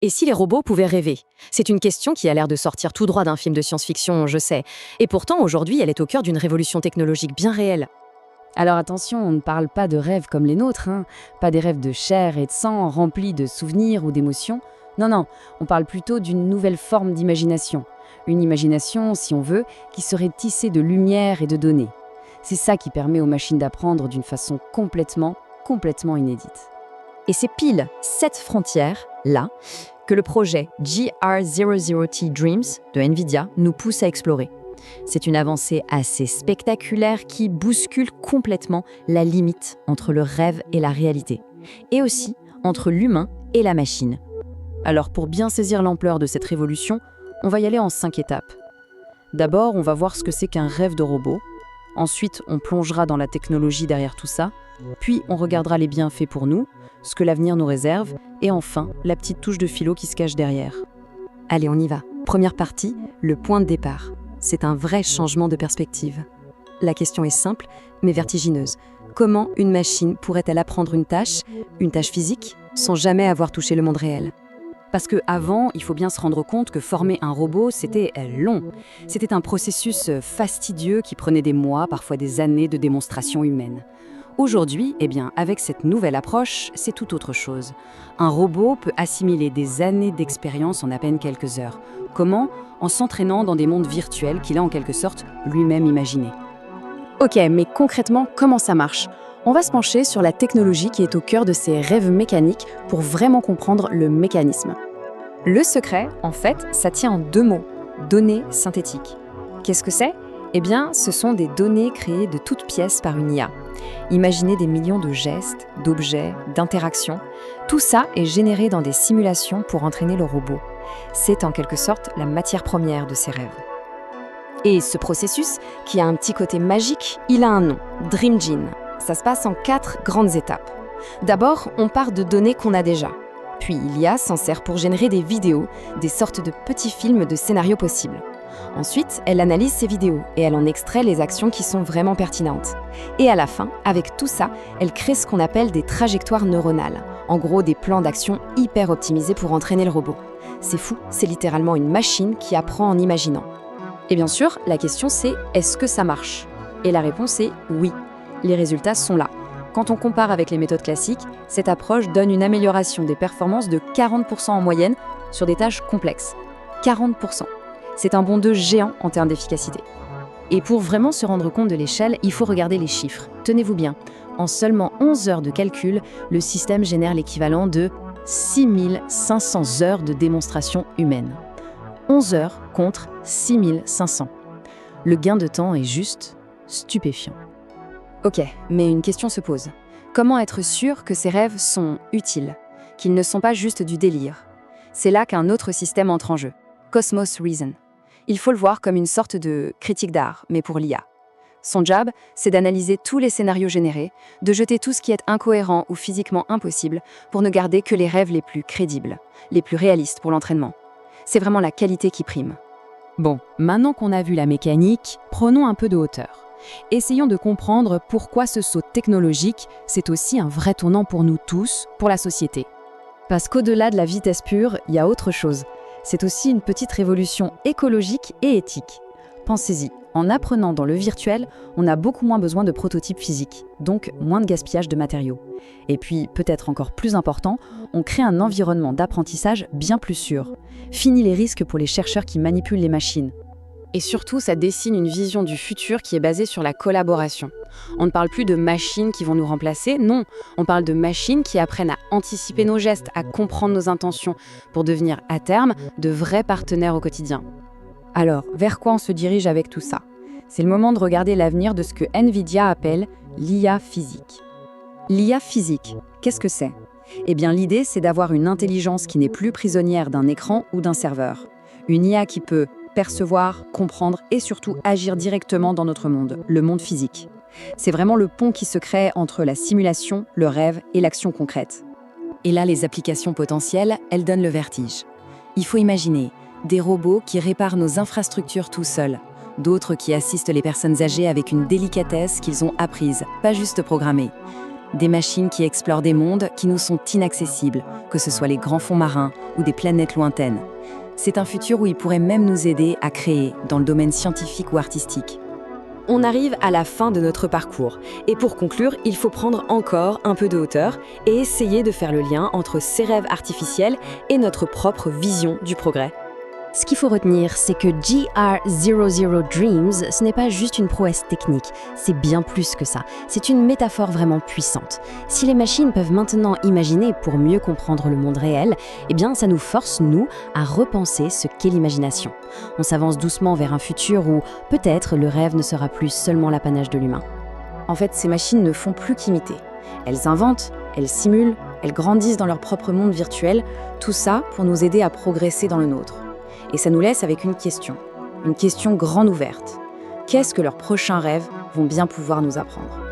Et si les robots pouvaient rêver? C'est une question qui a l'air de sortir tout droit d'un film de science-fiction, je sais. Et pourtant, aujourd'hui, elle est au cœur d'une révolution technologique bien réelle. Alors attention, on ne parle pas de rêves comme les nôtres, hein. Pas des rêves de chair et de sang remplis de souvenirs ou d'émotions. Non, non, on parle plutôt d'une nouvelle forme d'imagination. Une imagination, si on veut, qui serait tissée de lumière et de données. C'est ça qui permet aux machines d'apprendre d'une façon complètement inédite. Et c'est pile cette frontière-là que le projet GR00T Dreams de NVIDIA nous pousse à explorer. C'est une avancée assez spectaculaire qui bouscule complètement la limite entre le rêve et la réalité, et aussi entre l'humain et la machine. Alors pour bien saisir l'ampleur de cette révolution, on va y aller en 5 étapes. D'abord, on va voir ce que c'est qu'un rêve de robot. Ensuite, on plongera dans la technologie derrière tout ça. Puis, on regardera les bienfaits pour nous, ce que l'avenir nous réserve, et enfin, la petite touche de philo qui se cache derrière. Allez, on y va. Première partie, le point de départ. C'est un vrai changement de perspective. La question est simple, mais vertigineuse. Comment une machine pourrait-elle apprendre une tâche physique, sans jamais avoir touché le monde réel ? Parce qu'avant, il faut bien se rendre compte que former un robot, c'était long. C'était un processus fastidieux qui prenait des mois, parfois des années de démonstration humaine. Aujourd'hui, avec cette nouvelle approche, c'est tout autre chose. Un robot peut assimiler des années d'expérience en à peine quelques heures. Comment ? En s'entraînant dans des mondes virtuels qu'il a en quelque sorte lui-même imaginés. Ok, mais concrètement, comment ça marche ? On va se pencher sur la technologie qui est au cœur de ces rêves mécaniques pour vraiment comprendre le mécanisme. Le secret, en fait, ça tient en 2 mots, données synthétiques. Qu'est-ce que c'est ? Ce sont des données créées de toutes pièces par une IA. Imaginez des millions de gestes, d'objets, d'interactions. Tout ça est généré dans des simulations pour entraîner le robot. C'est en quelque sorte la matière première de ces rêves. Et ce processus, qui a un petit côté magique, il a un nom, DreamGene. Ça se passe en 4 grandes étapes. D'abord, on part de données qu'on a déjà. Puis l'IA s'en sert pour générer des vidéos, des sortes de petits films de scénarios possibles. Ensuite, elle analyse ces vidéos et elle en extrait les actions qui sont vraiment pertinentes. Et à la fin, avec tout ça, elle crée ce qu'on appelle des trajectoires neuronales. En gros, des plans d'action hyper optimisés pour entraîner le robot. C'est fou, c'est littéralement une machine qui apprend en imaginant. Et bien sûr, la question c'est, est-ce que ça marche ? Et la réponse est oui. Les résultats sont là. Quand on compare avec les méthodes classiques, cette approche donne une amélioration des performances de 40% en moyenne sur des tâches complexes. 40%. C'est un bond de géant en termes d'efficacité. Et pour vraiment se rendre compte de l'échelle, il faut regarder les chiffres. Tenez-vous bien, en seulement 11 heures de calcul, le système génère l'équivalent de 6500 heures de démonstration humaine. 11 heures contre 6500. Le gain de temps est juste stupéfiant. Ok, mais une question se pose. Comment être sûr que ces rêves sont utiles, qu'ils ne sont pas juste du délire ? C'est là qu'un autre système entre en jeu, Cosmos Reason. Il faut le voir comme une sorte de critique d'art, mais pour l'IA. Son job, c'est d'analyser tous les scénarios générés, de jeter tout ce qui est incohérent ou physiquement impossible pour ne garder que les rêves les plus crédibles, les plus réalistes pour l'entraînement. C'est vraiment la qualité qui prime. Bon, maintenant qu'on a vu la mécanique, prenons un peu de hauteur. Essayons de comprendre pourquoi ce saut technologique, c'est aussi un vrai tournant pour nous tous, pour la société. Parce qu'au-delà de la vitesse pure, il y a autre chose. C'est aussi une petite révolution écologique et éthique. Pensez-y, en apprenant dans le virtuel, on a beaucoup moins besoin de prototypes physiques, donc moins de gaspillage de matériaux. Et puis, peut-être encore plus important, on crée un environnement d'apprentissage bien plus sûr. Fini les risques pour les chercheurs qui manipulent les machines. Et surtout, ça dessine une vision du futur qui est basée sur la collaboration. On ne parle plus de machines qui vont nous remplacer, non. On parle de machines qui apprennent à anticiper nos gestes, à comprendre nos intentions, pour devenir, à terme, de vrais partenaires au quotidien. Alors, vers quoi on se dirige avec tout ça ? C'est le moment de regarder l'avenir de ce que NVIDIA appelle l'IA physique. L'IA physique, qu'est-ce que c'est ? L'idée, c'est d'avoir une intelligence qui n'est plus prisonnière d'un écran ou d'un serveur. Une IA qui peut percevoir, comprendre et surtout agir directement dans notre monde, le monde physique. C'est vraiment le pont qui se crée entre la simulation, le rêve et l'action concrète. Et là, les applications potentielles, elles donnent le vertige. Il faut imaginer des robots qui réparent nos infrastructures tout seuls, d'autres qui assistent les personnes âgées avec une délicatesse qu'ils ont apprise, pas juste programmée. Des machines qui explorent des mondes qui nous sont inaccessibles, que ce soit les grands fonds marins ou des planètes lointaines. C'est un futur où ils pourraient même nous aider à créer dans le domaine scientifique ou artistique. On arrive à la fin de notre parcours. Et pour conclure, il faut prendre encore un peu de hauteur et essayer de faire le lien entre ces rêves artificiels et notre propre vision du progrès. Ce qu'il faut retenir, c'est que GR00 Dreams, ce n'est pas juste une prouesse technique, c'est bien plus que ça. C'est une métaphore vraiment puissante. Si les machines peuvent maintenant imaginer pour mieux comprendre le monde réel, eh bien ça nous force, nous, à repenser ce qu'est l'imagination. On s'avance doucement vers un futur où, peut-être, le rêve ne sera plus seulement l'apanage de l'humain. En fait, ces machines ne font plus qu'imiter. Elles inventent, elles simulent, elles grandissent dans leur propre monde virtuel, tout ça pour nous aider à progresser dans le nôtre. Et ça nous laisse avec une question grande ouverte. Qu'est-ce que leurs prochains rêves vont bien pouvoir nous apprendre ?